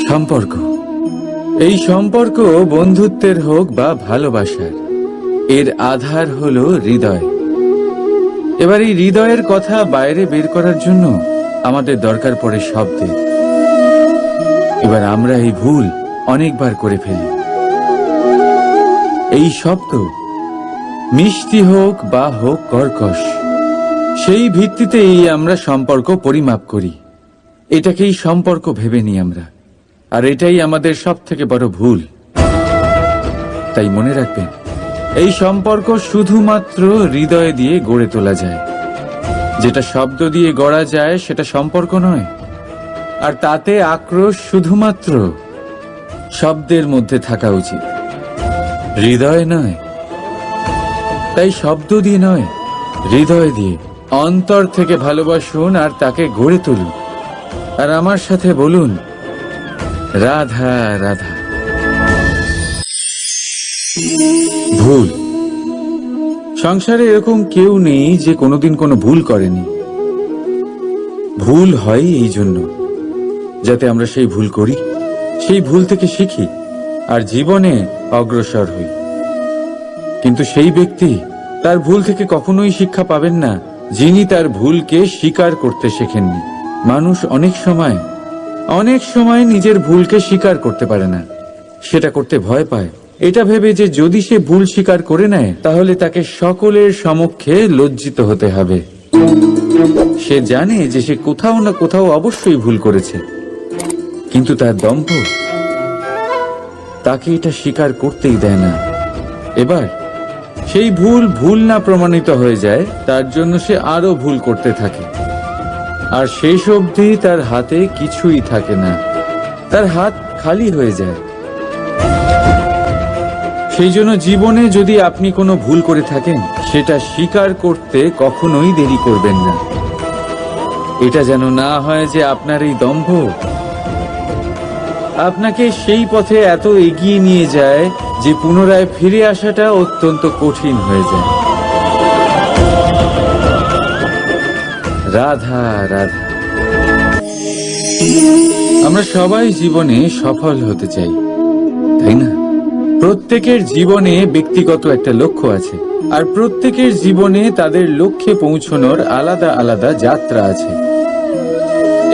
সম্পর্ক, এই সম্পর্ক বন্ধুত্বের হোক বা ভালোবাসার, এর আধার হলো হৃদয়। এবার এই হৃদয়ের কথা বাইরে বের করার জন্য আমাদের দরকার পড়ে শব্দের। এবার আমরা এই ভুল অনেকবার করে ফেলি। এই শব্দ মিষ্টি হোক বা হোক কর্কশ, সেই ভিত্তিতেই আমরা সম্পর্ক পরিমাপ করি। এটাকেই সম্পর্ক ভেবে নিই আমরা, আর এটাই আমাদের সব থেকে বড় ভুল। তাই মনে রাখবেন, এই সম্পর্ক শুধুমাত্র হৃদয় দিয়ে গড়ে তোলা যায়। যেটা শব্দ দিয়ে গড়া যায় সেটা সম্পর্ক নয়, আর তাতে আক্রোশ শুধুমাত্র শব্দের মধ্যে থাকা উচিত, হৃদয় নয়। তাই শব্দ দিয়ে নয়, হৃদয় দিয়ে অন্তর থেকে ভালোবাসুন আর তাকে গড়ে তুলুন। আর আমার সাথে বলুন, রাধা রাধা। ভুল, সংসারে এরকম কেউ নেই যে কোনোদিন কোনো ভুল করেনি। ভুল হয় এই জন্য যাতে আমরা সেই ভুল করি, সেই ভুল থেকে শিখি আর জীবনে অগ্রসর হই। কিন্তু সেই ব্যক্তি তার ভুল থেকে কখনোই শিক্ষা পাবেন না যিনি তার ভুলকে স্বীকার করতে শেখেননি। মানুষ অনেক সময় নিজের ভুলকে স্বীকার করতে পারে না, সেটা করতে ভয় পায়, এটা ভেবে যে যদি সে ভুল স্বীকার করে নেয় তাহলে তাকে সকলের সম্মুখে লজ্জিত হতে হবে। সে জানে যে সে কোথাও না কোথাও অবশ্যই ভুল করেছে, কিন্তু তার দম্ভ তাকে এটা স্বীকার করতেই দেয় না। এবার সেই ভুল না প্রমাণিত হয়ে যায়, তার জন্য সে আরো ভুল করতে থাকে, আর শেষ অবধি তার হাতে কিছুই থাকে না, তার হাত খালি হয়ে যায়। সেই জন্য জীবনে যদি আপনি কোনো ভুল করে থাকেন, সেটা স্বীকার করতে কখনোই দেরি করবেন না। এটা যেন না হয় যে আপনার এই দম্ভ আপনাকে সেই পথে এত এগিয়ে নিয়ে যায় যে পুনরায় ফিরে আসাটা অত্যন্ত কঠিন হয়ে যায়। রাধা রাধা। আমরা সবাই জীবনে সফল হতে চাই, তাই না? প্রত্যেকের জীবনে ব্যক্তিগত একটা লক্ষ্য আছে, আর প্রত্যেকের জীবনে তাদের লক্ষ্যে পৌঁছানোর আলাদা আলাদা যাত্রা আছে।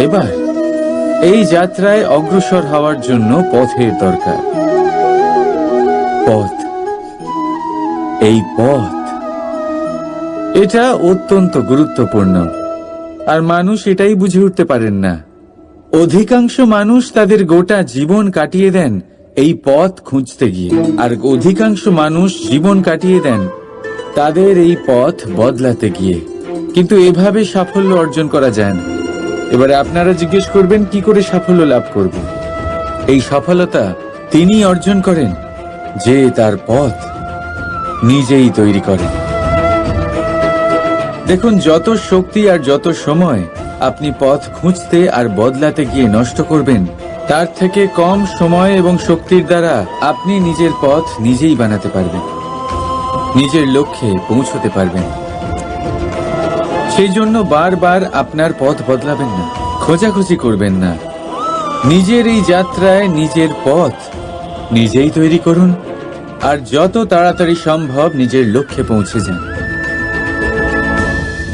এবার এই যাত্রায় অগ্রসর হওয়ার জন্য পথের দরকার। পথ, এই পথ, এটা অত্যন্ত গুরুত্বপূর্ণ, আর মানুষ এটাই বুঝে উঠতে পারেন না। অধিকাংশ মানুষ তাদের গোটা জীবন কাটিয়ে দেন এই পথ খুঁজতে গিয়ে, আর অধিকাংশ মানুষ জীবন কাটিয়ে দেন তাদের এই পথ বদলাতে গিয়ে। কিন্তু এভাবে সাফল্য অর্জন করা যায় না। এবারে আপনারা জিজ্ঞেস করবেন, কি করে সাফল্য লাভ করব? এই সফলতা তিনি অর্জন করেন যে তার পথ নিজেই তৈরি করেন। দেখুন, যত শক্তি আর যত সময় আপনি পথ খুঁজতে আর বদলাতে গিয়ে নষ্ট করবেন, তার থেকে কম সময় এবং শক্তির দ্বারা আপনি নিজের পথ নিজেই বানাতে পারবেন, নিজের লক্ষ্যে পৌঁছতে পারবেন। সেই জন্য বারবার আপনার পথ বদলাবেন না, খোঁজাখুঁজি করবেন না। নিজের এই যাত্রায় নিজের পথ নিজেই তৈরি করুন, আর যত তাড়াতাড়ি সম্ভব নিজের লক্ষ্যে পৌঁছে যান।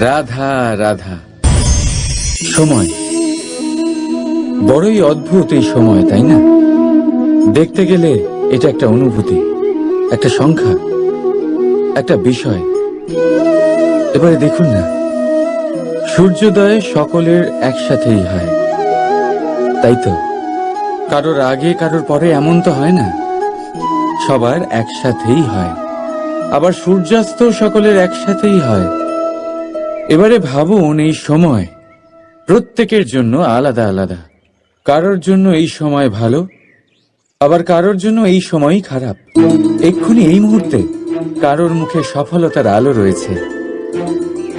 রাধা রাধা। সময় বড়ই অদ্ভুত, এই সময়, তাই না? দেখতে গেলে এটা একটা অনুভূতি, একটা সংখ্যা, একটা বিষয়। এবারে দেখুন না, সূর্যোদয় সকলের একসাথেই হয়, তাই তো? কারোর আগে কারোর পরে এমন তো হয় না, সবার একসাথেই হয়। আবার সূর্যাস্ত সকলের একসাথেই হয়। এবারে ভাবুন, এই সময় প্রত্যেকের জন্য আলাদা আলাদা। কারোর জন্য এই সময় ভালো, আবার কারোর জন্য এই সময়ই খারাপ। এক্ষুনি এই মুহূর্তে কারোর মুখে সফলতার আলো রয়েছে,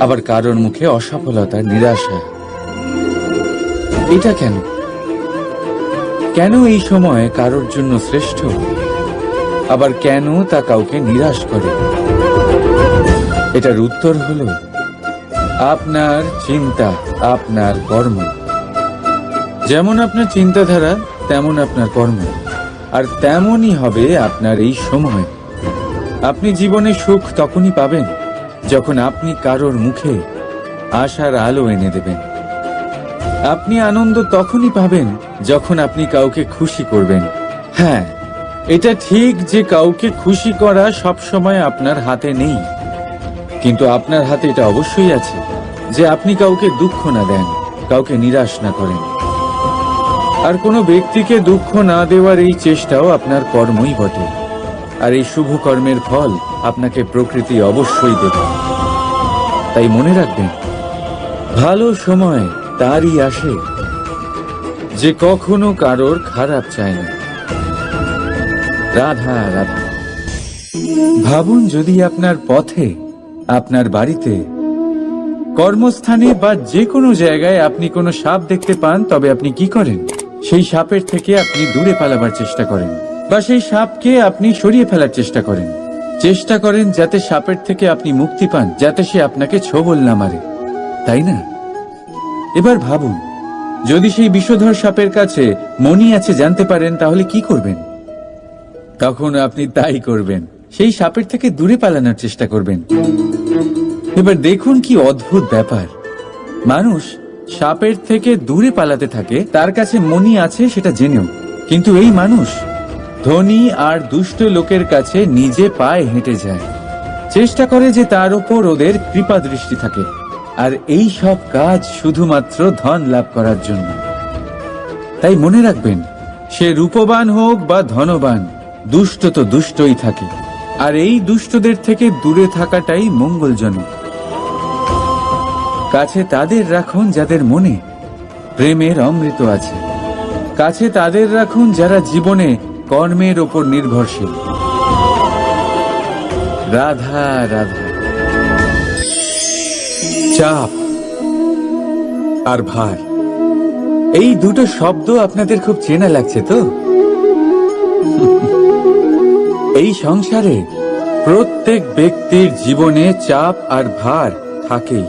আবার কারোর মুখে অসফলতার নিরাশা। এটা কেন? কেন এই সময় কারোর জন্য শ্রেষ্ঠ, আবার কেন তা কাউকে নিরাশ করে? এটার উত্তর হলো আপনার চিন্তা, আপনার কর্ম। যেমন আপনার চিন্তাধারা, তেমন আপনার কর্ম, আর তেমনই হবে আপনার এই সময়। আপনি জীবনে সুখ তখনই পাবেন যখন আপনি কারোর মুখে আশার আলো এনে দেবেন। আপনি আনন্দ তখনই পাবেন যখন আপনি কাউকে খুশি করবেন। হ্যাঁ, এটা ঠিক যে কাউকে খুশি করা সবসময় আপনার হাতে নেই, কিন্তু আপনার হাতে এটা অবশ্যই আছে যে আপনি কাউকে দুঃখ না দেন, কাউকে নিরাশ না করেন। আর কোনো ব্যক্তিকে দুঃখ না দেওয়ার এই চেষ্টাও আপনার কর্মই বটে। আর এই শুভ কর্মের ফল আপনাকে প্রকৃতি অবশ্যই দেবে। তাই মনে রাখবেন, ভালো সময় তারই আসে যে কখনো কারোর খারাপ চায় না। রাধা রাধা। ভাবুন, যদি আপনার পথে, আপনার বাড়িতে, কর্মস্থানে বা যে কোনো জায়গায় আপনি কোনো সাপ দেখতে পান, তবে আপনি কি করেন? সেই সাপের থেকে আপনি দূরে পালাবার চেষ্টা করেন, বা সেই সাপকে আপনি সরিয়ে ফেলার চেষ্টা করেন। চেষ্টা করেন যাতে সাপের থেকে আপনি মুক্তি পান, যাতে সে আপনাকে ছোবল না মারে, তাই না? এবার ভাবুন, যদি সেই বিষধর সাপের কাছে মণি আছে জানতে পারেন, তাহলে কি করবেন? তখন আপনি তাই করবেন, সেই সাপের থেকে দূরে পালানোর চেষ্টা করবেন। এবার দেখুন কি অদ্ভুত ব্যাপার, মানুষ সাপের থেকে দূরে পালাতে থাকে, তার কাছে মণি আছে সেটা জেনেও। কিন্তু এই মানুষ ধনী আর দুষ্ট লোকের কাছে নিজে পায়ে হেঁটে যায়, চেষ্টা করে যে তার উপর ওদের কৃপা দৃষ্টি থাকে, আর এই সব কাজ শুধুমাত্র ধন লাভ করার জন্য। তাই মনে রাখবেন, সে রূপবান হোক বা ধনবান, দুষ্ট তো দুষ্টই থাকে, আর এই দুষ্টদের থেকে দূরে থাকাটাই মঙ্গলজনক। কাছে তাদের রাখুন যাদের মনে প্রেমের অমৃত আছে, কাছে তাদের রাখুন যারা জীবনে কর্মের ওপর নির্ভরশীল। রাধা রাধা। চাপ আর ভার, এই দুটো শব্দ আপনাদের খুব চেনা লাগছে তো? এই সংসারে প্রত্যেক ব্যক্তির জীবনে চাপ আর ভার থাকেই,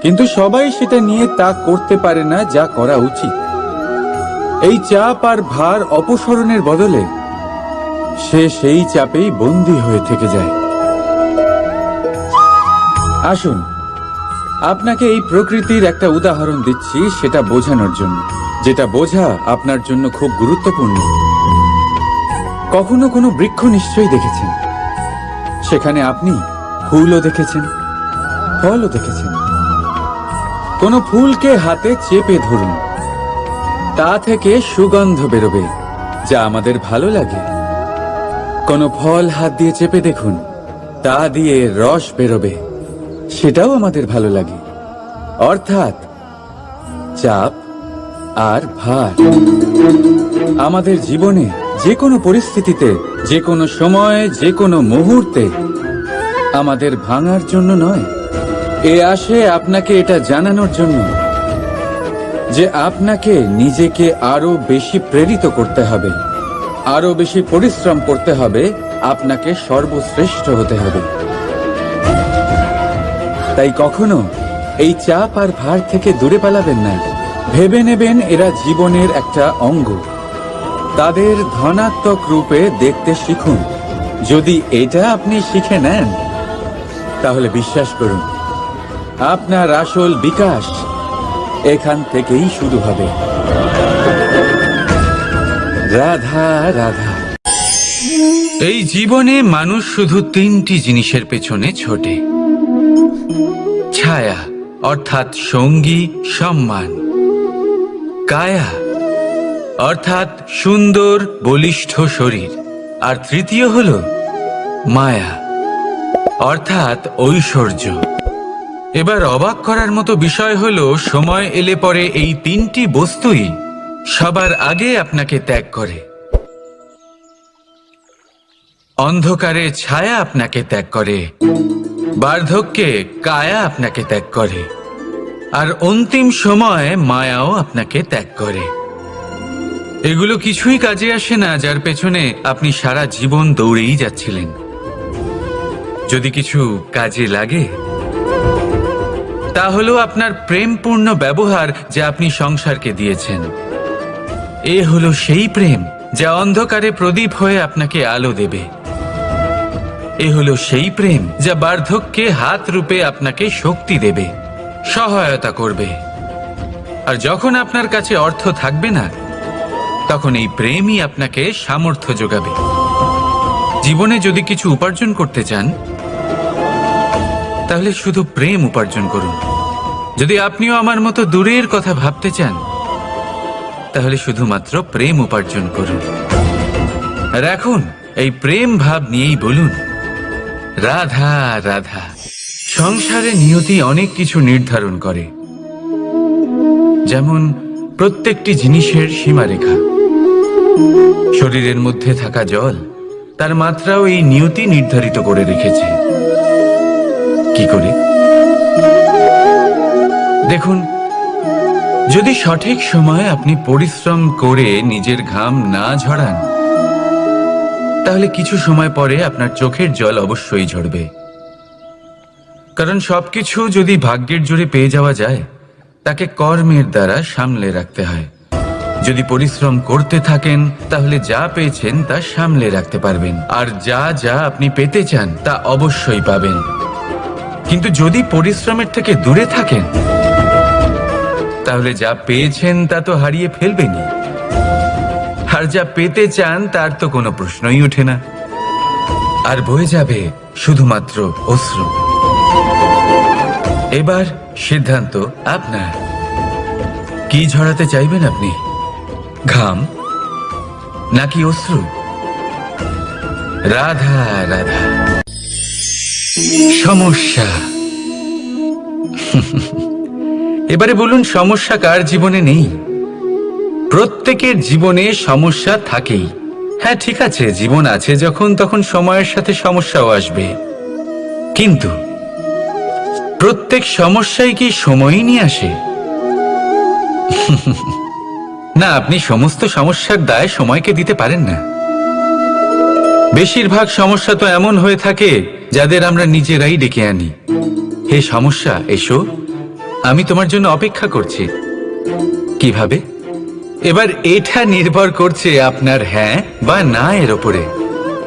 কিন্তু সবাই সেটা নিয়ে তা করতে পারে না যা করা উচিত। এই চাপ আর ভার অপসারণের বদলে সে সেই চাপেই বন্দী হয়ে থেকে যায়। আসুন, আপনাকে এই প্রকৃতির একটা উদাহরণ দিচ্ছি, সেটা বোঝানোর জন্য, যেটা বোঝা আপনার জন্য খুব গুরুত্বপূর্ণ। কখনো কোনো বৃক্ষ নিশ্চয়ই দেখেছেন, সেখানে আপনি ফুলও দেখেছেন, ফলও দেখেছেন। কোনো ফুলকে হাতে চেপে ধরুন, তা থেকে সুগন্ধ বেরোবে যা আমাদের ভালো লাগে। কোনো ফল হাত দিয়ে চেপে দেখুন, তা দিয়ে রস বেরোবে, সেটাও আমাদের ভালো লাগে। অর্থাৎ চাপ আর ভার আমাদের জীবনে যে কোনো পরিস্থিতিতে, যে কোনো সময়, যে কোনো মুহূর্তে আমাদের ভাঙার জন্য নয়, এ আসে আপনাকে এটা জানানোর জন্য যে আপনাকে নিজেকে আরো বেশি প্রেরিত করতে হবে, আরো বেশি পরিশ্রম করতে হবে, আপনাকে সর্বশ্রেষ্ঠ হতে হবে। তাই কখনো এই চাপ আর ভার থেকে দূরে পালাবেন না। ভেবে নেবেন এরা জীবনের একটা অঙ্গ, তাদের ধনাত্মক রূপে দেখতে শিখুন। যদি এটা আপনি শিখে নেন, তাহলে বিশ্বাস করুন, আপনার আসল বিকাশ এখান থেকেই শুরু হবে। রাধা রাধা। এই জীবনে মানুষ শুধু তিনটি জিনিসের পেছনে ছোটে: ছায়া অর্থাৎ সঙ্গী সম্মান, কায়া অর্থাৎ সুন্দর বলিষ্ঠ শরীর, আর তৃতীয় হল মায়া অর্থাৎ ঐশ্বর্য। এবার অবাক করার মতো বিষয় হলো, সময় এলে পরে এই তিনটি বস্তুই সবার আগে আপনাকে ত্যাগ করে। অন্ধকারে ছায়া আপনাকে ত্যাগ করে, বার্ধক্যে কায়া আপনাকে ত্যাগ করে, আর অন্তিম সময়ে মায়াও আপনাকে ত্যাগ করে। এগুলো কিছুই কাজে আসে না যার পেছনে আপনি সারা জীবন দৌড়েই যাচ্ছিলেন। যদি কিছু কাজে লাগে, তা হলো আপনার প্রেমপূর্ণ ব্যবহার যা আপনি সংসারকে দিয়েছেন। এ হলো সেই প্রেম যা অন্ধকারে প্রদীপ হয়ে আপনাকে আলো দেবে। এ হলো সেই প্রেম যা বার্ধক্যে হাত রূপে আপনাকে শক্তি দেবে, সহায়তা করবে। আর যখন আপনার কাছে অর্থ থাকবে না, তখন এই প্রেমই আপনাকে সামর্থ্য যোগাবে। জীবনে যদি কিছু উপার্জন করতে চান, তাহলে শুধু প্রেম উপার্জন করুন। যদি আপনিও আমার মতো দূরের কথা ভাবতে চান, তাহলে শুধুমাত্র প্রেম উপার্জন করুন। আর এখন এই প্রেম ভাব নিয়েই বলুন, রাধা রাধা। সংসারে নিয়তি অনেক কিছু নির্ধারণ করে, যেমন প্রত্যেকটি জিনিসের সীমারেখা। শরীরের মধ্যে থাকা জল, তার মাত্রাও এই নিয়তি নির্ধারিত করে রেখেছে। কি করে? দেখুন, যদি সঠিক সময়ে আপনি পরিশ্রম করে নিজের ঘাম না ঝরান, তাহলে কিছু সময় পরে আপনার চোখের জল অবশ্যই ঝরবে। কারণ সবকিছু যদি ভাগ্যের জোরে পেয়ে যাওয়া যায়, তাকে কর্মের দ্বারা সামলে রাখতে হয়। যদি পরিশ্রম করতে থাকেন, তাহলে যা পেয়েছেন তা সামলে রাখতে পারবেন, আর যা যা আপনি পেতে চান তা অবশ্যই পাবেন। কিন্তু যদি পরিশ্রমের থেকে দূরে থাকেন, তাহলে যা পেয়েছেন তা তো হারিয়ে ফেলবেনই, আর যা পেতে চান তার তো কোনো প্রশ্নই ওঠে না, আর বয়ে যাবে শুধুমাত্র অশ্রু। এবার সিদ্ধান্ত আপনার। কি ঝরাতে চাইবেন আপনি? ঘাম নাকি অশ্রু? রাধা রাধা। সমস্যা। এবারে বলুন, সমস্যা কার জীবনে নেই? প্রত্যেকের জীবনে সমস্যা থাকেই। হ্যাঁ, ঠিক আছে, জীবন আছে যখন, তখন সময়ের সাথে সমস্যাও আসবে। কিন্তু প্রত্যেক সমস্যাই কি সময়ই নিয়ে আসে? না, আপনি সমস্ত সমস্যার দায় সময়কে দিতে পারেন না। বেশিরভাগ সমস্যা তো এমন হয়ে থাকে যাদের আমরা নিজেরাই ডেকে আনি। হে সমস্যা, এসো, আমি তোমার জন্য অপেক্ষা করছি। কিভাবে? এবার এটা নির্ভর করছে আপনার হ্যাঁ বা না এর ওপরে।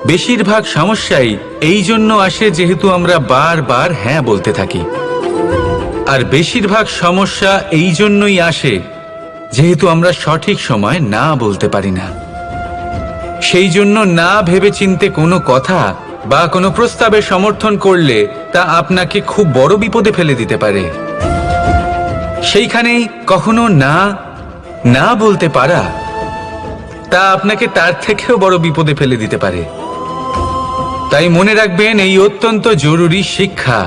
বেশিরভাগ সমস্যাই এই জন্য আসে যেহেতু আমরা বারবার হ্যাঁ বলতে থাকি, আর বেশিরভাগ সমস্যা এই জন্যই আসে যেহেতু আমরা সঠিক সময় না বলতে পারি না। সেই জন্য না ভেবেচিন্তে কোনো কথা বা কোনো প্রস্তাবে সমর্থন করলে তা আপনাকে খুব বড় বিপদে ফেলে দিতে পারে। সেইখানেই কখনো না না বলতে পারা, তা আপনাকে তার থেকেও বড় বিপদে ফেলে দিতে পারে। তাই মনে রাখবেন, এই অত্যন্ত জরুরি শিক্ষা।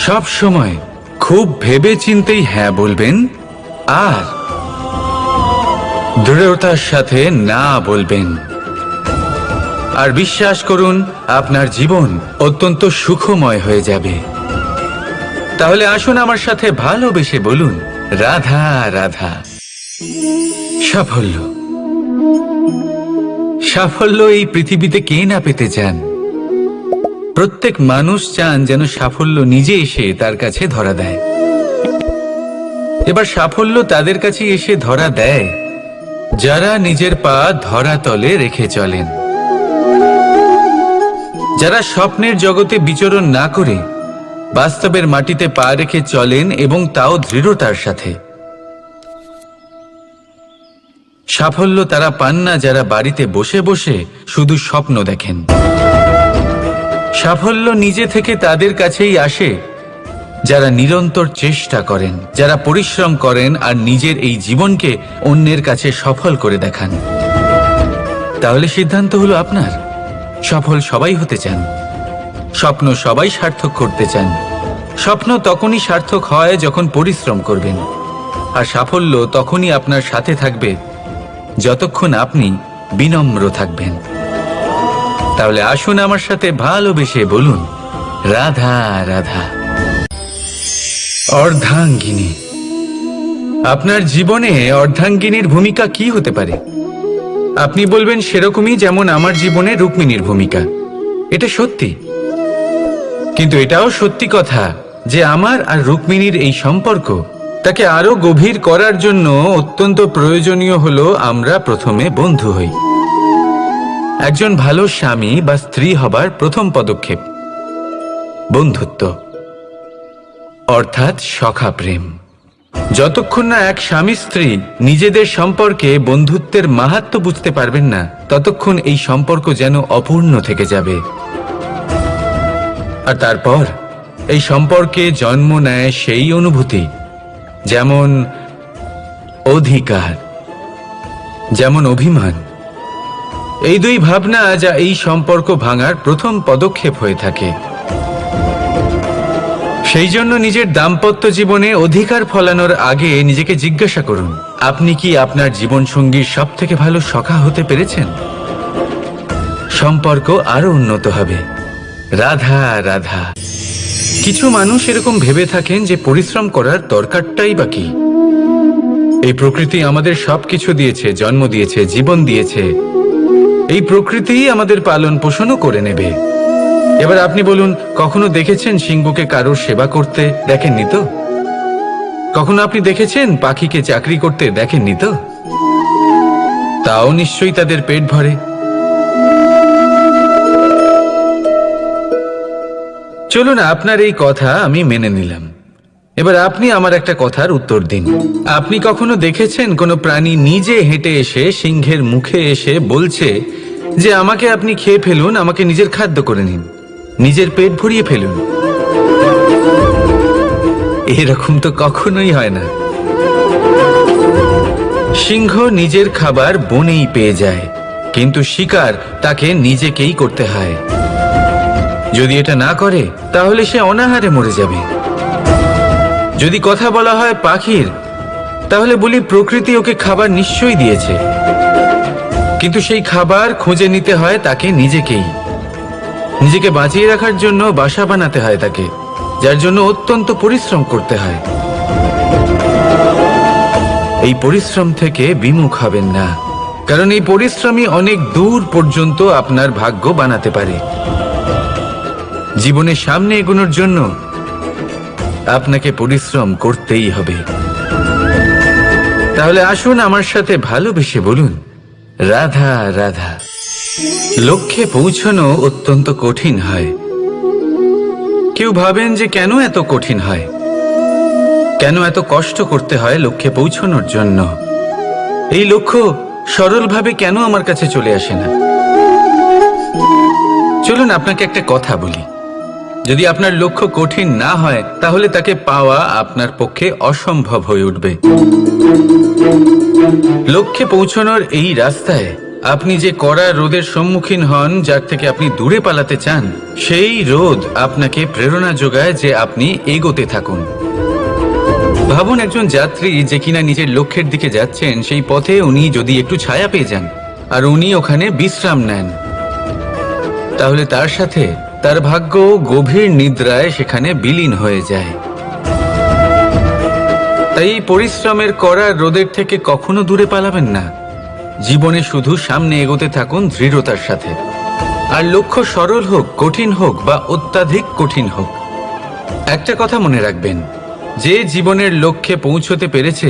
সব সময় খুব ভেবে চিন্তেই হ্যাঁ বলবেন, আর দৃঢ়তার সাথে না বলবেন। আর বিশ্বাস করুন, আপনার জীবন অত্যন্ত সুখময় হয়ে যাবে। তাহলে আসুন আমার সাথে ভালোবেসে বলুন, রাধা রাধা। সাফল্য। সাফল্য এই পৃথিবীতে কে না পেতে চান? প্রত্যেক মানুষ চান যেন সাফল্য নিজে এসে তার কাছে ধরা দেয়। এবার সাফল্য তাদের কাছে এসে ধরা দেয় যারা নিজের পা ধরাতলে রেখে চলেন, যারা স্বপ্নের জগতে বিচরণ না করে বাস্তবের মাটিতে পা রেখে চলেন, এবং তাও দৃঢ়তার সাথে। সাফল্য তারা পান না যারা বাড়িতে বসে বসে শুধু স্বপ্ন দেখেন। সাফল্য নিজে থেকে তাদের কাছেই আসে যারা নিরন্তর চেষ্টা করেন, যারা পরিশ্রম করেন আর নিজের এই জীবনকে অন্যের কাছে সফল করে দেখান। তাহলে সিদ্ধান্ত হলো আপনার। সফল সবাই হতে চান, স্বপ্ন সবাই সার্থক করতে চান। স্বপ্ন তখনই সার্থক হয় যখন পরিশ্রম করবেন, আর সাফল্য তখনই আপনার সাথে থাকবে যতক্ষণ আপনি বিনম্র থাকবেন। তাহলে আসুন আমার সাথে ভালোবেসে বলুন, রাধা রাধা। অর্ধাঙ্গিনী। আপনার জীবনে অর্ধাঙ্গিনীর ভূমিকা কি হতে পারে? আপনি বলবেন, সেরকমই যেমন আমার জীবনে রুক্মিণীর ভূমিকা। এটা সত্যি, কিন্তু এটাও সত্যি কথা যে আমার আর রুক্মিণীর এই সম্পর্ক তাকে আরো গভীর করার জন্য অত্যন্ত প্রয়োজনীয় হলো আমরা প্রথমে বন্ধু হই। একজন ভালো স্বামী বা স্ত্রী হবার প্রথম পদক্ষেপ বন্ধুত্ব, অর্থাৎ সখা প্রেম। যতক্ষণ না এক স্বামী স্ত্রী নিজেদের সম্পর্কে বন্ধুত্বের মাহাত্ম্য বুঝতে পারবেন না, ততক্ষণ এই সম্পর্ক যেন অপূর্ণ থেকে যাবে। আর তারপর এই সম্পর্কে জন্ম নেয় সেই অনুভূতি, যেমন অধিকার, যেমন অভিমান। এই দুই ভাবনা যা এই সম্পর্ক ভাঙার প্রথম পদক্ষেপ হয়ে থাকে। সেই জন্য নিজের দাম্পত্য জীবনে অধিকার ফলানোর আগে নিজেকে জিজ্ঞাসা করুন, আপনি কি আপনার জীবনসঙ্গীর সব থেকে ভালো সখা হতে পেরেছেন? সম্পর্ক আরো উন্নত হবে। রাধা রাধা। কিছু মানুষ এরকম ভেবে থাকেন যে পরিশ্রম করার দরকারটাই বা কি? এই প্রকৃতি আমাদের সবকিছু দিয়েছে, জন্ম দিয়েছে, জীবন দিয়েছে। এই প্রকৃতি আমাদের পালন পোষণও করে নেবে। এবার আপনি বলুন, কখনো দেখেছেন সিংহকে কারোর সেবা করতে? দেখেননি তো। কখনো আপনি দেখেছেন পাখিকে চাকরি করতে? দেখেননি তো। তাও নিশ্চয়ই তাদের পেট ভরে। চলুন, আপনার এই কথা আমি মেনে নিলাম। এবার আপনি আমার একটা কথার উত্তর দিন। আপনি কখনো দেখেছেন কোনো প্রাণী নিজে হেঁটে এসে সিংহের মুখে এসে বলছে যে আমাকে আপনি খেয়ে ফেলুন, আমাকে নিজের খাদ্য করে নিন, নিজের পেট ভরিয়ে ফেলুন? এরকম তো কখনোই হয় না। সিংহ নিজের খাবার বনেই পেয়ে যায়, কিন্তু শিকার তাকে নিজেকেই করতে হয়। যদি এটা না করে তাহলে সে অনাহারে মরে যাবে। যদি কথা বলা হয় পাখির, তাহলে বলি প্রকৃতি ওকে খাবার নিশ্চয়ই দিয়েছে, কিন্তু সেই খাবার খুঁজে নিতে হয় তাকে নিজেকেই। নিজেকে বাঁচিয়ে রাখার জন্য বাসা বানাতে হয় তাকে, যার জন্য অত্যন্ত পরিশ্রম করতে হয়। এই পরিশ্রম থেকে বিমুখ হবেন না, কারণ এই পরিশ্রমই অনেক দূর পর্যন্ত আপনার ভাগ্য বানাতে পারে। জীবনের সামনে এগোনোর জন্য আপনাকে পরিশ্রম করতেই হবে। তাহলে আসুন আমার সাথে ভালোবেসে বলুন, রাধা রাধা। লক্ষ্যে পৌঁছানো অত্যন্ত কঠিন হয়। কেউ ভাবেন যে কেন এত কঠিন হয়, কেন এত কষ্ট করতে হয় লক্ষ্যে পৌঁছানোর জন্য? এই লক্ষ্য সরলভাবে কেন আমার কাছে চলে আসে না? চলুন আপনাকে একটা কথা বলি, যদি আপনার লক্ষ্য কঠিন না হয় তাহলে তাকে পাওয়া আপনার পক্ষে অসম্ভব হয়ে উঠবে। লক্ষ্যে পৌঁছানোর এই রাস্তায় আপনি যে কড়া রোদের সম্মুখীন হন, যার থেকে আপনি দূরে পালাতে চান, সেই রোদ আপনাকে প্রেরণা যোগায় যে আপনি এগোতে থাকুন। ভাবুন একজন যাত্রী যে কিনা নিজের লক্ষ্যের দিকে যাচ্ছেন, সেই পথে উনি যদি একটু ছায়া পেয়ে যান আর উনি ওখানে বিশ্রাম নেন, তাহলে তার সাথে তার ভাগ্য গভীর নিদ্রায় সেখানে বিলীন হয়ে যায়। তাই পরিশ্রমের কড়া রোদের থেকে কখনো দূরে পালাবেন না। জীবনে শুধু সামনে এগোতে থাকুন দৃঢ়তার সাথে। আর লক্ষ্য সরল হোক, কঠিন হোক বা অত্যাধিক কঠিন হোক, একটা কথা মনে রাখবেন, যে জীবনের লক্ষ্যে পৌঁছতে পেরেছে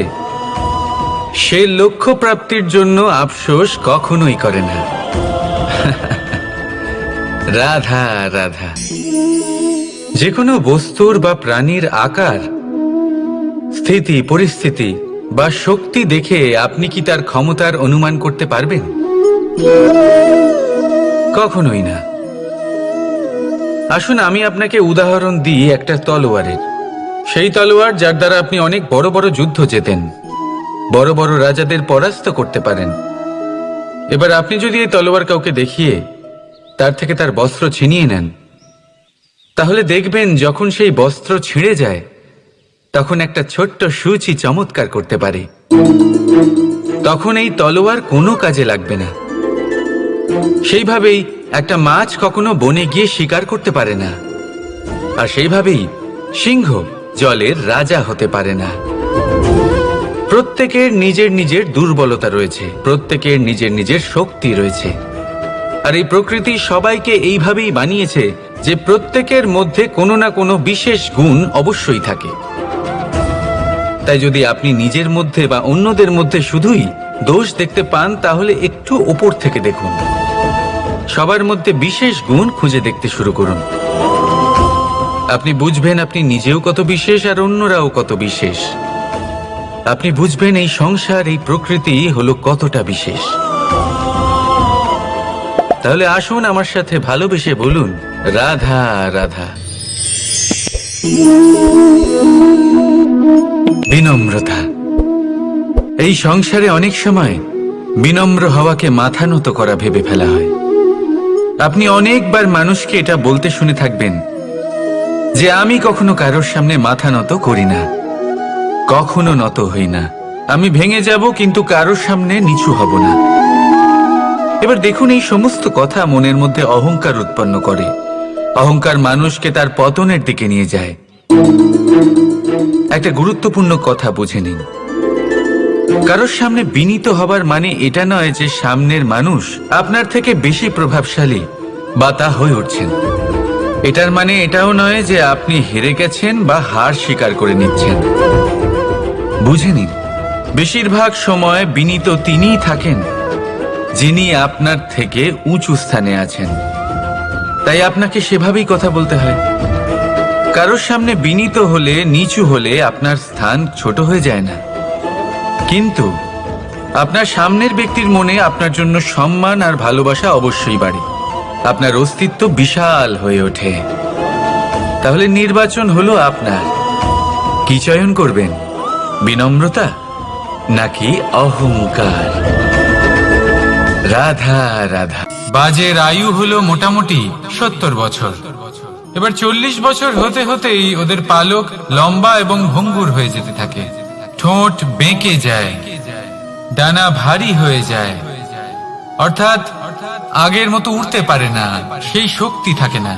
সে লক্ষ্য প্রাপ্তির জন্য আফসোস কখনোই করে না। রাধা রাধা। যে কোনো বস্তুর বা প্রাণীর আকার, স্থিতি, পরিস্থিতি বা শক্তি দেখে আপনি কি তার ক্ষমতার অনুমান করতে পারবেন? কখনোই না। আসুন আমি আপনাকে উদাহরণ দিই একটা তলোয়ারের। সেই তলোয়ার যার দ্বারা আপনি অনেক বড় বড় যুদ্ধ জেতেন, বড় বড় রাজাদের পরাস্ত করতে পারেন। এবার আপনি যদি এই তলোয়ার কাউকে দেখিয়ে তার থেকে তার বস্ত্র ছিনিয়ে নেন, তাহলে দেখবেন যখন সেই বস্ত্র ছিঁড়ে যায় তখন একটা ছোট্ট সূচি চমৎকার করতে পারে। তখন এই তলোয়ার কোনো কাজে লাগবে না। সেইভাবেই একটা মাছ কখনো বনে গিয়ে শিকার করতে পারে না, আর সেইভাবেই সিংহ জলের রাজা হতে পারে না। প্রত্যেকের নিজের নিজের দুর্বলতা রয়েছে, প্রত্যেকের নিজের নিজের শক্তি রয়েছে। আর এই প্রকৃতি সবাইকে এইভাবেই বানিয়েছে যে প্রত্যেকের মধ্যে কোনো না কোনো বিশেষ গুণ অবশ্যই থাকে। তাই যদি আপনি নিজের মধ্যে বা অন্যদের মধ্যে শুধুই দোষ দেখতে পান, তাহলে একটু ওপর থেকে দেখুন। সবার মধ্যে বিশেষ গুণ খুঁজে দেখতে শুরু করুন। আপনি বুঝবেন আপনি নিজেও কত বিশেষ আর অন্যরাও কত বিশেষ। আপনি বুঝবেন এই সংসার, এই প্রকৃতি হলো কতটা বিশেষ। তাহলে আসুন আমার সাথে ভালোবেসে বলুন, রাধা রাধা। বিনম্রতা। এই সংসারে অনেক সময় বিনম্র হওয়াকে মাথা নত করা ভেবে ফেলা হয়। আপনি অনেকবার মানুষকে এটা বলতে শুনে থাকবেন যে আমি কখনো কারোর সামনে মাথা নত করি না, কখনো নত হই না, আমি ভেঙে যাব কিন্তু কারোর সামনে নিচু হব না। এবার দেখুন, এই সমস্ত কথা মনের মধ্যে অহংকার উৎপন্ন করে। অহংকার মানুষকে তার পতনের দিকে নিয়ে যায়। একটা গুরুত্বপূর্ণ কথা বুঝে নিন, কারোর সামনে বিনীত হবার মানে এটা নয় যে সামনের মানুষ আপনার থেকে বেশি প্রভাবশালী বা তা হয়ে উঠছেন। এটার মানে এটাও নয় যে আপনি হেরে গেছেন বা হার স্বীকার করে নিচ্ছেন। বুঝে নিন, বেশিরভাগ সময় বিনীত তিনিই থাকেন যিনি আপনার থেকে উঁচু স্থানে আছেন। তাই আপনাকে সেভাবেই কথা বলতে হয়। কারোর সামনে বিনীত হলে, নিচু হলে আপনার স্থান ছোট হয়ে যায় না, কিন্তু আপনার সামনের ব্যক্তির মনে আপনার জন্য সম্মান আর ভালোবাসা অবশ্যই বাড়ে। আপনার অস্তিত্ব বিশাল হয়ে ওঠে। তাহলে নির্বাচন হলো আপনার। কি চয়ন করবেন, বিনম্রতা নাকি অহংকার? রাধা রাধা। বাজের আয়ু হলো মোটামুটি 70 বছর। এবার 40 বছর হতে হতেই ওদের পালক লম্বা এবং ভঙ্গুর হয়ে যেতে থাকে। ঠোঁট বেঁকে যায়, ডানা ভারী হয়ে যায়, অর্থাৎ আগের মতো উঠতে পারে না, সেই শক্তি থাকে না।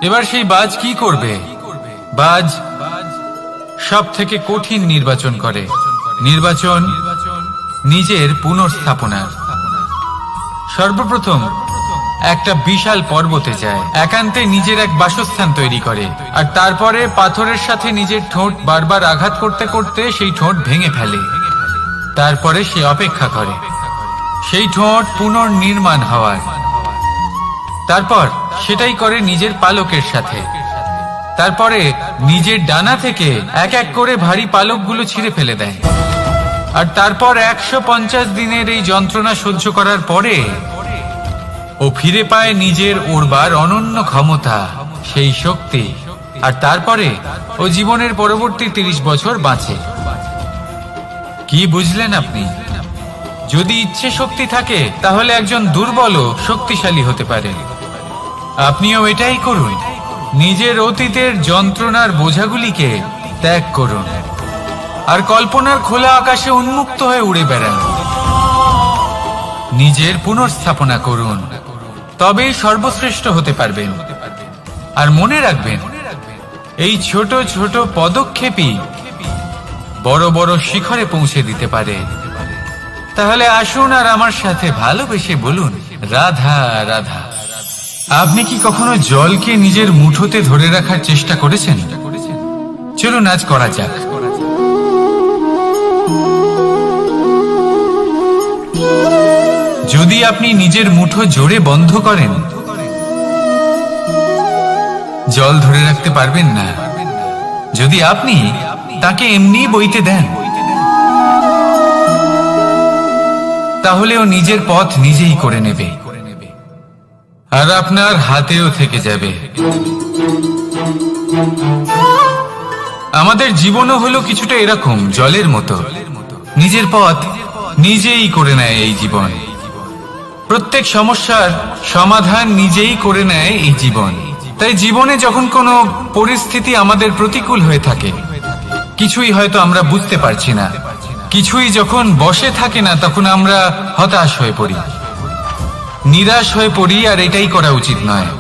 এবার সেই বাজ কি করবে? বাজ সব থেকে কঠিন নির্বাচন করে, নির্বাচন নিজের পুনর্স্থাপনার। সর্বপ্রথম একটা বিশাল পর্বতে যায়, একান্তে নিজের এক বাসস্থান তৈরি করে, আর তারপরে পাথরের সাথে নিজের ঠোঁট বারবার আঘাত করতে করতে সেই ঠোঁট ভেঙে ফেলে। তারপরে সে অপেক্ষা করে সেই ঠোঁট পুনর্নির্মাণ হওয়ার। তারপর সেটাই করে নিজের পালকের সাথে। তারপরে নিজের ডানা থেকে এক এক করে ভারী পালকগুলো ছিঁড়ে ফেলে দেয়। আর তারপর 150 দিনের এই যন্ত্রণা সহ্য করার পরে ও ফিরে পায় নিজের ওড়বার অনন্য ক্ষমতা, সেই শক্তি। আর তারপরে ও জীবনের পরবর্তী 30 বছর বাঁচে। কি বুঝলেন আপনি? যদি ইচ্ছে শক্তি থাকে তাহলে একজন দুর্বলও শক্তিশালী হতে পারে। আপনিও এটাই করুন, নিজের অতীতের যন্ত্রণার বোঝাগুলিকে ত্যাগ করুন আর কল্পনার খোলা আকাশে উন্মুক্ত হয়ে উড়ে বেড়ান। নিজের পুনর্স্থাপনা করুন, তবেই সর্বশ্রেষ্ঠ হতে পারবেন। আর মনে রাখবেন, এই ছোট ছোট পদক্ষেপই বড় বড় শিখরে পৌঁছে দিতে পারে। তাহলে আসুন আর আমার সাথে ভালোবেসে বলুন, রাধা রাধা। আপনি কি কখনো জলকে নিজের মুঠোতে ধরে রাখার চেষ্টা করেছেন? চলুন আজ করা যাক। যদি আপনি নিজের মুঠো জোরে বন্ধ করেন, জল ধরে রাখতে পারবেন না। যদি আপনি তাকে এমনি বইতে দেন, তাহলে ও নিজের পথ নিজেই করে নেবে আর আপনার হাতেও থেকে যাবে। আমাদের জীবনও হলো কিছুটা এরকম, জলের মতো। নিজের পথ নিজেই করে নেয় এই জীবন। প্রত্যেক সমস্যার সমাধান নিজেই করে নেয় এই জীবন। তাই জীবনে যখন কোনো পরিস্থিতি আমাদের প্রতিকূল হয়ে থাকে, কিছুই হয়তো আমরা বুঝতে পারছি না, কিছুই যখন বসে থাকে না, তখন আমরা হতাশ হয়ে পড়ি, নিরাশ হয়ে পড়ি। আর এটাই করা উচিত নয়।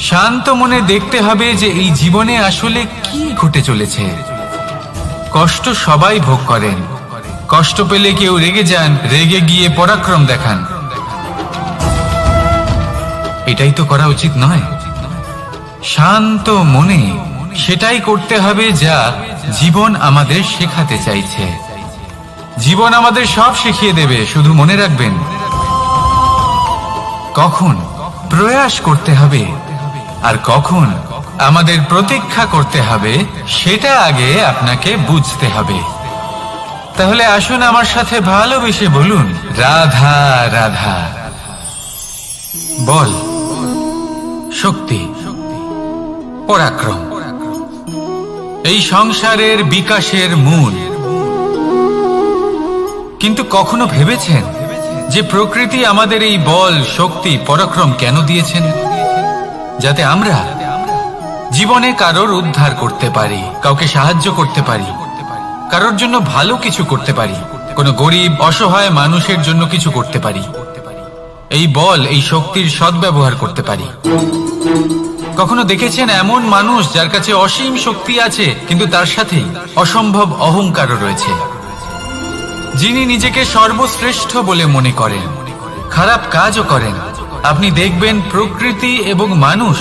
শান্ত মনে দেখতে হবে যে এই জীবনে আসলে কি ঘটে চলেছে। কষ্ট সবাই ভোগ করেন। কষ্ট পেলে কেউ রেগে যান, রেগে গিয়ে পরাক্রম দেখান। এটাই তো করা উচিত নয়। শান্ত মনে সেটাই করতে হবে যা জীবন আমাদের শেখাতে চাইছে। জীবন আমাদের সব শিখিয়ে দেবে, শুধু মনে রাখবেন কখন প্রয়াস করতে হবে আর কখন আমাদের প্রতীক্ষা করতে হবে সেটা আগে আপনাকে বুঝতে হবে। তাহলে আসুন আমার সাথে ভালোবেসে বলুন, রাধা রাধা। বল, শক্তি, পরাক্রম এই সংসারের বিকাশের মূল। কিন্তু কখনো ভেবেছেন যে প্রকৃতি আমাদের এই বল, শক্তি, পরাক্রম কেন দিয়েছেন? যাতে আমরা জীবনে কারোর উদ্ধার করতে পারি, কাউকে সাহায্য করতে পারি, কারোর জন্য ভালো কিছু করতে পারি, কোনো গরিব অসহায় মানুষের জন্য কিছু করতে পারি। এই বল, এই শক্তির সদ্ব্যবহার করতে পারি। কখনো দেখেছেন এমন মানুষ যার কাছে অসীম শক্তি আছে কিন্তু তার সাথেই অসম্ভব অহংকারও রয়েছে, যিনি নিজেকে সর্বশ্রেষ্ঠ বলে মনে করেন, খারাপ কাজও করেন। আপনি দেখবেন প্রকৃতি এবং মানুষ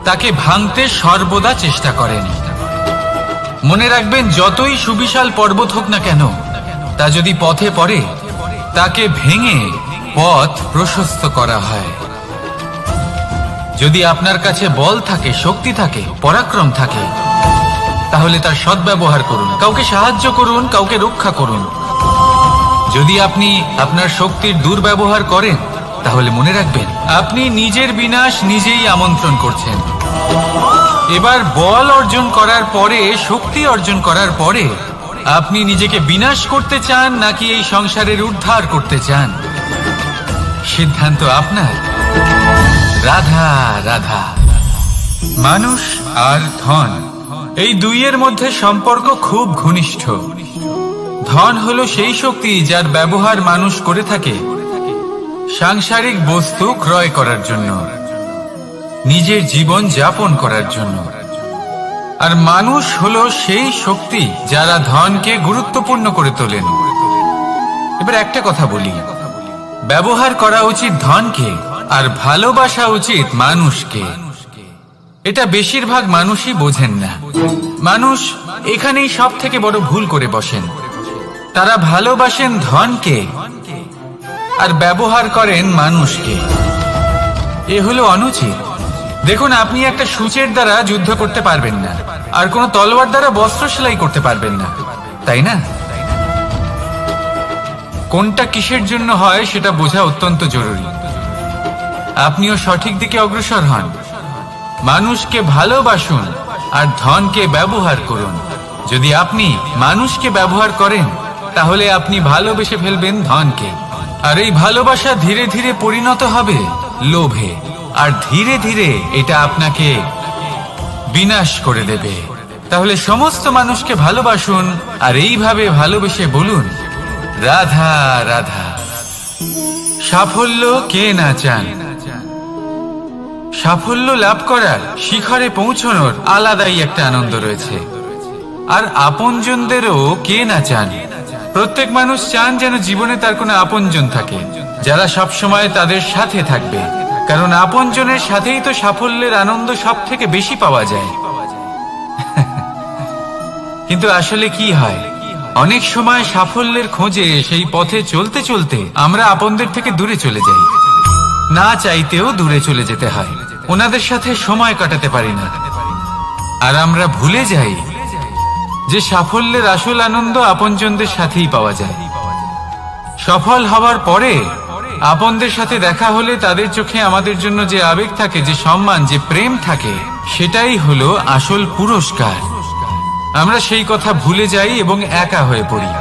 তাকে ভাঙতে সর্বদা চেষ্টা করেন। মনে রাখবেন, যতই সুবিশাল পর্বত হোক না কেন, তা যদি পথে পড়ে তাকে ভেঙে পথ প্রশস্ত করা হয়। যদি আপনার কাছে বল থাকে, শক্তি থাকে, পরাক্রম থাকে, তাহলে তার সদ্ব্যবহার করুন, কাউকে সাহায্য করুন, কাউকে রক্ষা করুন। যদি আপনি আপনার শক্তির দুর্ব্যবহার করেন, তাহলে মনে রাখবেন আপনি নিজের বিনাশ নিজেই আমন্ত্রণ করছেন। এবার বল অর্জন করার পরে, শক্তি অর্জন করার পরে আপনি নিজেকে বিনাশ করতে চান নাকি এই সংসারের উদ্ধার করতে চান, সিদ্ধান্ত আপনার। রাধা রাধা। মানুষ আর ধন, এই দুইয়ের মধ্যে সম্পর্ক খুব ঘনিষ্ঠ। ধন হলো সেই শক্তি যার ব্যবহার মানুষ করে থাকে সাংসারিক বস্তু ক্রয় করার জন্য, নিজের জীবন যাপন করার জন্য। আর মানুষ হলো সেই শক্তি যারা ধনকে গুরুত্বপূর্ণ করে তোলেন। এবার একটা কথা বলি, ব্যবহার করা উচিত ধনকে আর ভালোবাসা উচিত মানুষকে। এটা বেশিরভাগ মানুষই বোঝেন না। মানুষ এখানেই সব থেকে বড় ভুল করে বসেন। তারা ভালোবাসেন ধনকে আর ব্যবহার করেন মানুষকে। এ হলো অনুচিত। দেখুন, আপনি একটা সূচের দ্বারা যুদ্ধ করতে পারবেন না, আর কোনো তলোয়ার দ্বারা বস্ত্র সেলাই করতে পারবেন না, তাই না? কোনটা কিসের জন্য হয় সেটা বোঝা অত্যন্ত জরুরি। আপনিও সঠিক দিকে অগ্রসর হন। মানুষকে ভালোবাসুন আর ধনকে ব্যবহার করুন। যদি আপনি মানুষকে ব্যবহার করেন, তাহলে আপনি ভালোবেসে ফেলবেন ধনকে, আর এই ভালোবাসা ধীরে ধীরে পরিণত হবে লোভে, আর ধীরে ধীরে এটা আপনাকে বিনাশ করে দেবে। তাহলে সমস্ত মানুষকে ভালোবাসুন আর এইভাবে ভালোবেসে বলুন, রাধা রাধা। সাফল্য কে না চান? সাফল্য লাভ করার, শিখরে পৌঁছানোর আলাদাই একটা আনন্দ রয়েছে। আর আপনজনদেরও কে না চান? প্রত্যেক মানুষ চান যেন জীবনে তার কোনো আপনজন থাকে, যারা সব সময় তাদের সাথে থাকবে। কারণ আপনজনের সাথেই তো সাফল্যের আনন্দ সব থেকে বেশি পাওয়া যায়। কিন্তু আসলে কি হয়, অনেক সময় সাফল্যের খোঁজে সেই পথে চলতে চলতে আমরা আপনদের থেকে দূরে চলে যাই। না চাইতেও দূরে চলে যেতে হয়, ওনাদের সাথে সময় কাটাতে পারি না। আর আমরা ভুলে যাই যে সাফল্যের আসল আনন্দ আপনজনদের সাথেই পাওয়া যায়। সফল হওয়ার পরে আপনদের সাথে দেখা হলে তাদের চোখে আমাদের জন্য যে আবেগ থাকে, যে সম্মান, যে প্রেম থাকে, সেটাই হলো আসল পুরস্কার। আমরা সেই কথা ভুলে যাই এবং একা হয়ে পড়ি।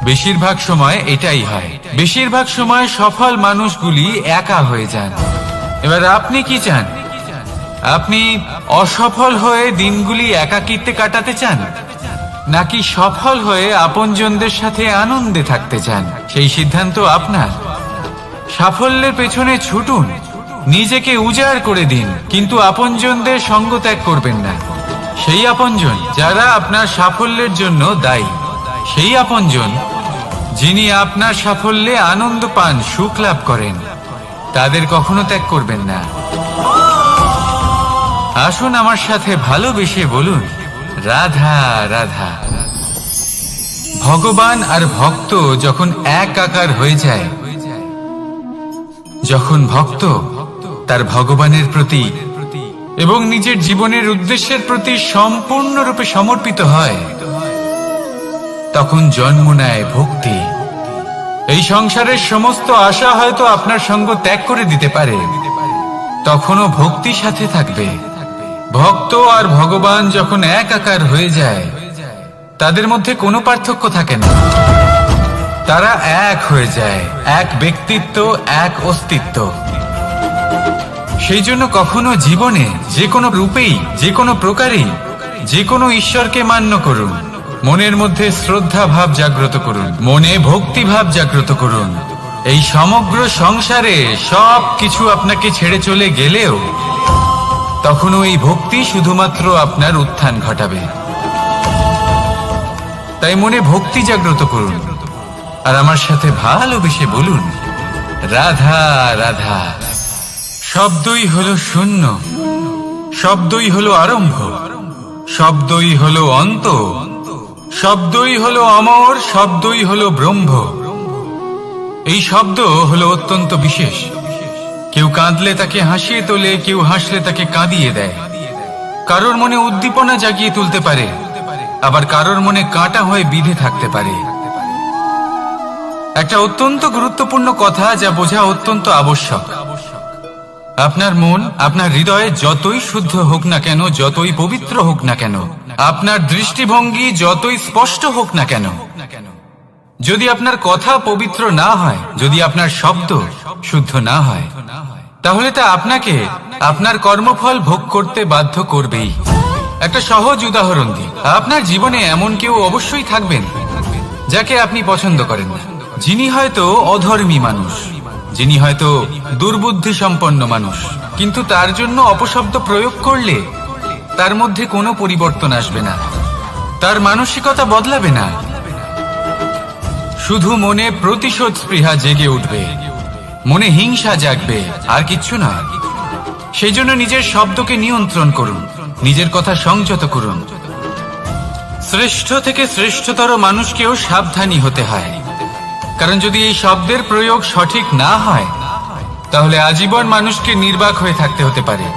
বেশিরভাগ সময় এটাই হয়। বেশিরভাগ সময় সফল মানুষগুলি একা হয়ে যান। এবার আপনি কি চান? আপনি অসফল হয়ে দিনগুলি একাকিত্বে কাটাতে চান, নাকি সফল হয়ে আপনজনদের সাথে আনন্দে থাকতে চান? সেই সিদ্ধান্ত আপনার। সাফল্যের পেছনে ছুটুন, নিজেকে উজাড় করে দিন, কিন্তু আপনজনদের সঙ্গ ত্যাগ করবেন না। সেই আপনজন যারা আপনার সাফল্যের জন্য দায়ী, সেই আপনজন যিনি আপনার সাফল্যে আনন্দ পান, সুখ লাভ করেন, তাদের কখনো ত্যাগ করবেন না। আসুন আমার সাথে ভালোবেসে বলুন, রাধা রাধা। ভগবান আর ভক্ত যখন এক আকার হয়ে যায়, যখন ভক্ত তার ভগবানের প্রতি এবং নিজের জীবনের উদ্দেশ্যের প্রতি সম্পূর্ণরূপে সমর্পিত হয়, তখন জন্ম নেয় ভক্তি। এই সংসারের সমস্ত আশা হয়তো আপনার সঙ্গ ত্যাগ করে দিতে পারে, তখনও ভক্তি সাথে থাকবে। ভক্ত আর ভগবান যখন এক আকার হয়ে যায়, তাদের মধ্যে কোনো পার্থক্য থাকে না। তারা এক হয়ে যায়, এক ব্যক্তিত্ব, এক অস্তিত্ব। সেই জন্য কখনো জীবনে যে কোনো রূপেই, যে কোনো প্রকারেই, যে কোনো ঈশ্বরকে মান্য করুন, মনের মধ্যে শ্রদ্ধা ভাব জাগ্রত করুন, মনে ভক্তি ভাব জাগ্রত করুন। এই সমগ্র সংসারে সব কিছু আপনাকে ছেড়ে চলে গেলেও তখনও এই ভক্তি শুধুমাত্র আপনার উত্থান ঘটাবে। তাই মনে ভক্তি জাগ্রত করুন আর আমার সাথে ভালোবেসে বলুন, রাধা রাধা। শব্দই হলো শূন্য, শব্দই হলো আরম্ভ, শব্দই হলো অন্ত, শব্দই হলো অমর, শব্দই হলো ব্রহ্ম। এই শব্দ হলো অত্যন্ত বিশেষ। কেউ কাঁদলে তাকে হাসিয়ে তোলে, কেউ হাসলে তাকে কাঁদিয়ে দেয়। কারোর মনে উদ্দীপনা জাগিয়ে তুলতে পারে, আবার কারোর মনে কাঁটা হয়ে বিঁধে থাকতে পারে। একটা অত্যন্ত গুরুত্বপূর্ণ কথা যা বোঝা অত্যন্ত আবশ্যক। আপনার মন, আপনার হৃদয়ে যতই শুদ্ধ হোক না কেন, যতই পবিত্র হোক না কেন, আপনার দৃষ্টিভঙ্গি যতই স্পষ্ট হোক না কেন, যদি আপনার কথা পবিত্র না হয়, যদি আপনার শব্দ শুদ্ধ না হয়, তাহলে তা আপনাকে আপনার কর্মফল ভোগ করতে বাধ্য করবেই। একটা সহজ উদাহরণ দিই। আপনার জীবনে এমন কেউ অবশ্যই থাকবেন যাকে আপনি পছন্দ করেন না, যিনি হয়তো অধর্মী মানুষ, যিনি হয়তো দুর্বুদ্ধি সম্পন্ন মানুষ, কিন্তু তার জন্য অপশব্দ প্রয়োগ করলে তার মধ্যে কোনো পরিবর্তন আসবে না, তার মানসিকতা বদলাবে না, শুধু মনে প্রতিশোধ স্পৃহা জেগে উঠবে, মনে হিংসা জাগবে, আর কিচ্ছু না। সেই জন্য নিজের শব্দকে নিয়ন্ত্রণ করুন, নিজের কথা সংযত করুন। শ্রেষ্ঠ থেকে শ্রেষ্ঠতর মানুষকেও সাবধানী হতে হয়, কারণ যদি এই শব্দের প্রয়োগ সঠিক না হয়, তাহলে আজীবন মানুষকে নির্বাক হয়ে থাকতে হতে পারে।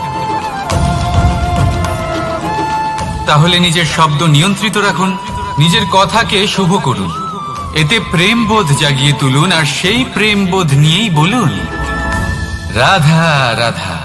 তাহলে নিজের শব্দ নিয়ন্ত্রিত রাখুন, নিজের কথাকে শুভ করুন, এতে প্রেমবোধ জাগিয়ে তুলুন, আর সেই প্রেমবোধ নিয়েই বলুন, রাধা রাধা।